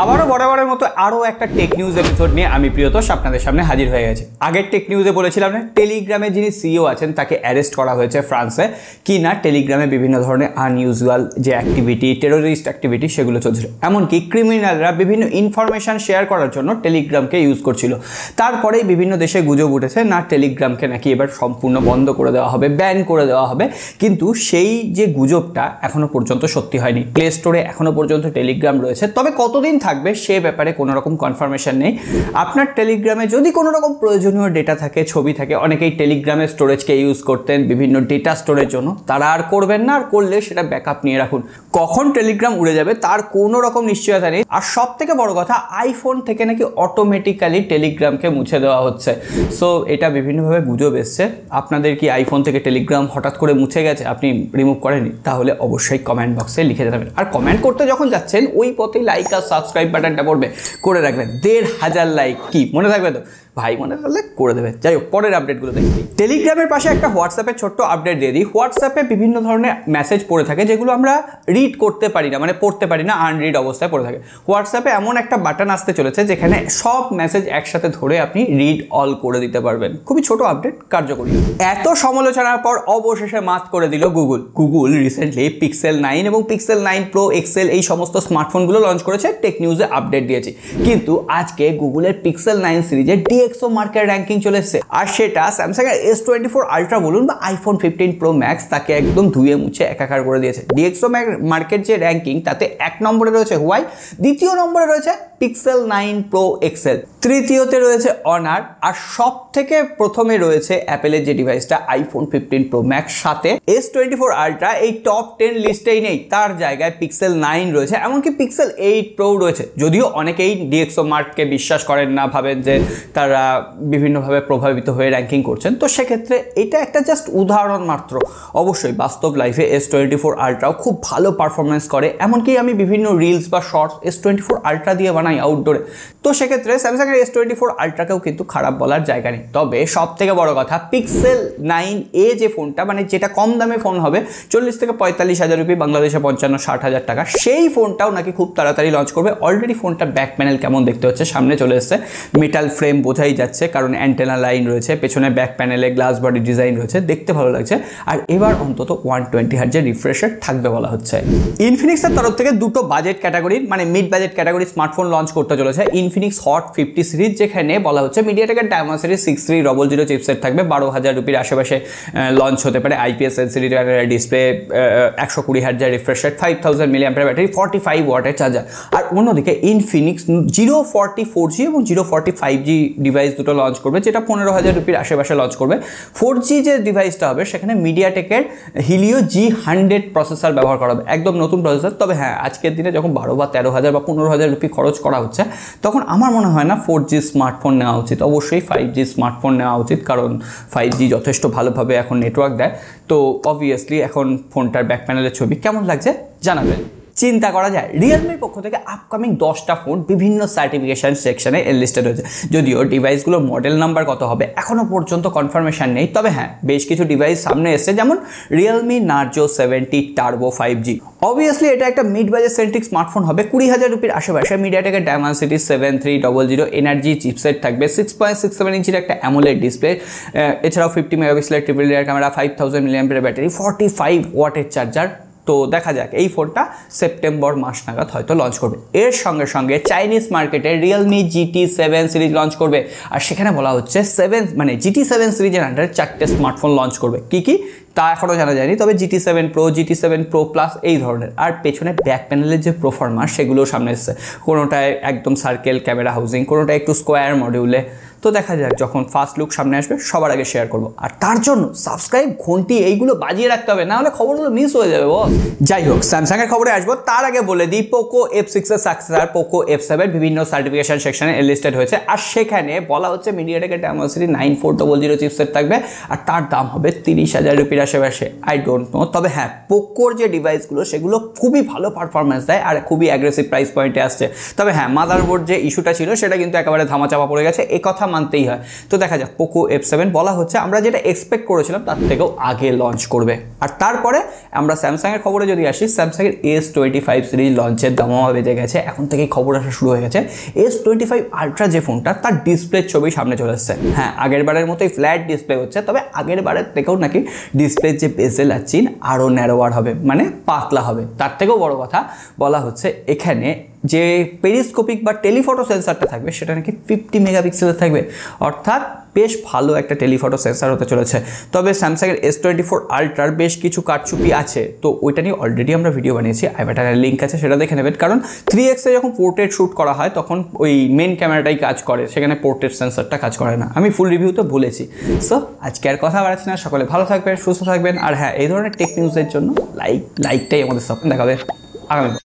আবারও বরাবরের মতো আরও একটা টেক নিউজ এপিসোড নিয়ে আমি প্রিয়তোষ আপনাদের সামনে হাজির হয়ে গেছি। আগের টেক নিউজে বলেছিলাম না, টেলিগ্রামে যিনি সিইও আছেন তাকে অ্যারেস্ট করা হয়েছে ফ্রান্সে, কি না টেলিগ্রামে বিভিন্ন ধরনের আনইউজুয়াল যে অ্যাক্টিভিটি, টেরোরিস্ট অ্যাক্টিভিটি সেগুলো চলছিল। এমনকি ক্রিমিনালরা বিভিন্ন ইনফরমেশান শেয়ার করার জন্য টেলিগ্রামকে ইউজ করছিল। তারপরেই বিভিন্ন দেশে গুজব উঠেছে না টেলিগ্রামকে নাকি এবার সম্পূর্ণ বন্ধ করে দেওয়া হবে, ব্যান করে দেওয়া হবে। কিন্তু সেই যে গুজবটা এখনও পর্যন্ত সত্যি হয়নি। প্লে স্টোরে এখনও পর্যন্ত টেলিগ্রাম রয়েছে, তবে কতদিন থাকবে সে ব্যাপারে কোনো রকম কনফার্মেশন নেই। আপনার টেলিগ্রামে যদি কোনো রকম প্রয়োজনীয় ডেটা থাকে, ছবি থাকে, অনেকেই টেলিগ্রামের স্টোরেজকে ইউজ করতেন বিভিন্ন ডেটা স্টোরের জন্য, তারা আর করবেন না। আর করলে সেটা ব্যাকআপ নিয়ে রাখুন। কখন টেলিগ্রাম উড়ে যাবে তার কোনো রকম নিশ্চয়তা নেই। আর সব থেকে বড় কথা, আইফোন থেকে নাকি অটোমেটিক্যালি টেলিগ্রামকে মুছে দেওয়া হচ্ছে। সো এটা বিভিন্নভাবে গুজব এসছে। আপনাদের কি আইফোন থেকে টেলিগ্রাম হঠাৎ করে মুছে গেছে, আপনি রিমুভ করেনি? তাহলে অবশ্যই কমেন্ট বক্সে লিখে যাবেন। আর কমেন্ট করতে যখন যাচ্ছেন ওই পথে লাইক আর সাবস্ক্রাইব বাটনটা পড়বে, করে রাখবেন। 1500 লাইক কি মনে থাকবে তো ভাই? মনে থাকলে করে দেবে। যাই হোক, পরের আপডেটগুলো দেখি। টেলিগ্রামের পাশে একটা হোয়াটসঅ্যাপের ছোট্ট আপডেট দিয়ে দিই। হোয়াটসঅ্যাপে বিভিন্ন ধরনের মেসেজ পড়ে থাকে যেগুলো আমরা রিড করতে পারি না, মানে পড়তে পারি না, আনরিড অবস্থায় পড়ে থাকে। হোয়াটসঅ্যাপে এমন একটা বাটন আসতে চলেছে যেখানে সব মেসেজ একসাথে ধরে আপনি রিড অল করে দিতে পারবেন। খুবই ছোট আপডেট, কার্যকরী। এত সমালোচনার পর অবশেষে মাত করে দিল গুগল রিসেন্টলি পিক্সেল 9 এবং পিক্সেল 9 প্রো এক্সেল এই সমস্ত স্মার্টফোনগুলো লঞ্চ করেছে। টেক নিউজে আপডেট দিয়েছি। কিন্তু আজকে গুগলের পিক্সেল 9 সিরিজের ডিএক্সও মার্কেট র্যাঙ্কিং চলে এসেছে। আর সেটা স্যামসাং এর S24 আলট্রা বলুন বা আইফোন 15 প্রো ম্যাক্স তাকে একদম ধুয়ে মুছে একাকার করে দিয়েছে। ডিএক্সও মার্কেট যে র্যাঙ্কিং তাতে 1 নম্বরে রয়েছে হুয়াই, দ্বিতীয় নম্বরে রয়েছে পিক্সেল 9 প্রো এক্সেল, তৃতীয়তে রয়েছে অনার, আর সব থেকে প্রথমে রয়েছে অ্যাপেলের যে ডিভাইসটা আইফোন 15 প্রো ম্যাক্স। সাথে S24 আলট্রা এই টপ 10 লিস্টেই নেই, তার জায়গায় পিক্সেল 9 রয়েছে, এমনকি পিক্সেল 8 প্রো রয়েছে। যদিও অনেকেই ডিএক্সও মার্ককে বিশ্বাস করেন না, ভাবেন যে তারা বিভিন্নভাবে প্রভাবিত হয়ে র্যাঙ্কিং করছেন। তো সেক্ষেত্রে এটা একটা জাস্ট উদাহরণ মাত্র। অবশ্যই বাস্তব লাইফে S24 আলট্রাও খুব ভালো পারফরমেন্স করে, এমনকি আমি বিভিন্ন রিলস বা শর্টস S24 আলট্রা দিয়ে বানাই আউটডোরে। তো সেক্ষেত্রে স্যামসাং এর S24 আলট্রাকেও কিন্তু খারাপ বলার জায়গা নেই। তবে সব থেকে বড় কথা, পিক্সেল 9A যে ফোনটা, মানে যেটা কম দামে ফোন হবে, 40 থেকে 45 হাজার রুপি, বাংলাদেশে 55-60 হাজার টাকা, সেই ফোনটাও নাকি খুব তাড়াতাড়ি লঞ্চ করবে। অলরেডি ফোনটার ব্যাক প্যানেল কেমন দেখতে হচ্ছে সামনে চলে এসছে। মেটাল ফ্রেম বোঝাই যাচ্ছে, কারণ অ্যান্টেনা লাইন রয়েছে, পেছনে ব্যাক প্যানেলে গ্লাস বডি ডিজাইন রয়েছে, দেখতে ভালো লাগছে। আর এবার অন্তত 120 হার্জের রিফ্রেশ রেট থাকবে বলা হচ্ছে। ইনফিনিক্সের তরফ থেকে দুটো বাজেট ক্যাটাগরির, মানে মিড বাজেট ক্যাটাগরির স্মার্টফোন লঞ্চ করতে চলেছে। ইনফিনিক্স হট 50 সিরিজ, যেখানে বলা হচ্ছে মিডিয়াটেকের ডায়মন্ড 6300 চিপসেট থাকবে, 12,000 রুপির আশেপাশে লঞ্চ হতে পারে। IPS LCD ডিসপ্লে, 120 হার্জের রিফ্রেশ রেট, 5000 mAh ব্যাটারি, 45 ওয়াটের চার্জার। আর অন্যদিকে ইনফিনিক্স 040 4G এবং 040 5G ডিভাইস দুটো লঞ্চ করবে, যেটা 15,000 রুপির আশেপাশে লঞ্চ করবে। 4G যে ডিভাইসটা হবে সেখানে মিডিয়াটেকের হিলিও G100 প্রসেসর ব্যবহার করা হবে, একদম নতুন প্রসেসর। তবে হ্যাঁ, আজকের দিনে যখন 12 বা 13,000 বা 15,000 রুপি খরচ করা হচ্ছে, তখন আমার মনে হয় না 4G স্মার্টফোন নেওয়া উচিত। অবশ্যই 5G স্মার্টফোন নেওয়া উচিত, কারণ 5G যথেষ্ট ভালোভাবে এখন নেটওয়ার্ক দেয়। তো অবভিয়াসলি এখন ফোনটার ব্যাক প্যানেলের ছবি কেমন লাগছে জানাবেন। চিন্তা করা যায় রিয়েলমির পক্ষ থেকে আপকামিং 10টা ফোন বিভিন্ন সার্টিফিকেশন সেকশনে এনলিস্টেড হয়েছে। যদিও ডিভাইসগুলোর মডেল নাম্বার কত হবে এখনও পর্যন্ত কনফার্মেশন নেই। তবে হ্যাঁ, বেশ কিছু ডিভাইস সামনে এসছে, যেমন Realme Narzo 70 turbo 5G। Obviously এটা একটা মিড বাজেট সেন্ট্রিক স্মার্টফোন হবে, 20,000 রুপির আশেপাশে। মিডিয়াটেকের ডায়মন্ড 7300 এনার্জি চিপসেট থাকবে, 6.67 ইঞ্চির একটা অ্যামোলেড ডিসপ্লে, এছাড়াও 50 মেগাপিক্সেলের triple layer camera, 5000 mAh battery, 45 ওয়াটের চার্জার। তো দেখা যাক, এই ফোনটা সেপ্টেম্বর মাস নাগাদ হয়তো লঞ্চ করবে। এর সঙ্গে সঙ্গে চাইনিজ মার্কেটে রিয়েলমি GT7 সিরিজ লঞ্চ করবে। আর সেখানে বলা হচ্ছে GT7 সিরিজের আন্ডারে 4টে স্মার্টফোন লঞ্চ করবে। কি তা এখনও জানা যায়নি, তবে GT7 Pro, GT7 Pro Plus এই ধরনের। আর পেছনে ব্যাক প্যানেলের যে প্রোফার্মার সেগুলোও সামনে এসছে, কোনোটায় একদম সার্কেল ক্যামেরা হাউজিং, কোনোটা একটু স্কোয়ার মডিউলে। তো দেখা যাক, যখন ফার্স্ট লুক সামনে আসবে সবার আগে শেয়ার করবো। আর তার জন্য সাবস্ক্রাইব, ঘন্টি এইগুলো বাজিয়ে রাখতে হবে, না হলে খবরগুলো মিস হয়ে যাবে বস। যাই হোক, স্যামসাংয়ের খবরে আসবো, তার আগে বলে দিই পোকো F6 এর সাকসেসর পোকো F7 বিভিন্ন সার্টিফিকেশন সেকশনে এনলিস্টেড হয়েছে। আর সেখানে বলা হচ্ছে মিডিয়াটেকের ডায়মন্ড 9400 চিপসেট থাকবে, আর তার দাম হবে 30,000 রুপির আশেপাশে, আই ডোন্ট নো। তবে হ্যাঁ, পোকোর যে ডিভাইসগুলো সেগুলো খুবই ভালো পারফরমেন্স দেয় আর খুবই অ্যাগ্রেসিভ প্রাইস পয়েন্টে আসছে। তবে হ্যাঁ, মাদারবোর্ড যে ইস্যুটা ছিল সেটা কিন্তু একেবারে ধামাচাপা পড়ে গেছে, এ কথা মানতেই হয়। তো দেখা যাক, পোকো F7 বলা হচ্ছে আমরা যেটা এক্সপেক্ট করেছিলাম তার থেকেও আগে লঞ্চ করবে। আর তারপরে আমরা স্যামসাংয়ের খবরে যদি আসি, স্যামসাংয়ের S25 সিরিজ লঞ্চের দামামা বেজে গেছে, এখন থেকেই খবর আসা শুরু হয়ে গেছে। S25 আলট্রা যে ফোনটা, তার ডিসপ্লের ছবি সামনে চলে এসছে। হ্যাঁ, আগের বারের মতোই ফ্ল্যাট ডিসপ্লে হচ্ছে, তবে আগের বারের থেকেও নাকি ডিসপ্লের যে বেজেল আর চিন আরও ন্যারোয়ার হবে, মানে পাতলা হবে। তার থেকেও বড় কথা বলা হচ্ছে এখানে যে পেরিস্কোপিক বা টেলিফটো সেন্সারটা থাকবে সেটা নাকি 50 মেগাপিক্সেলের থাকবে, অর্থাৎ বেশ ভালো একটা টেলিফটো সেন্সার হতে চলেছে। তবে স্যামসাংয়ের S24 আলট্রার বেশ কিছু কারচুপি আছে, তো ওইটা নিয়ে অলরেডি আমরা ভিডিও বানিয়েছি, আই বাটনের লিঙ্ক আছে, সেটা দেখে নেবেন। কারণ 3x-এ যখন পোর্ট্রেট শ্যুট করা হয় তখন ওই মেন ক্যামেরাটাই কাজ করে, সেখানে পোর্ট্রেট সেন্সারটা কাজ করে না। আমি ফুল রিভিউ তো বলেছি। সো আজকে আর কথা বাড়াচ্ছি না, সকলে ভালো থাকবেন, সুস্থ থাকবেন। আর হ্যাঁ, এই ধরনের টেক নিউজের জন্য লাইকটাই আমাদের স্বপ্ন দেখাবে আগামী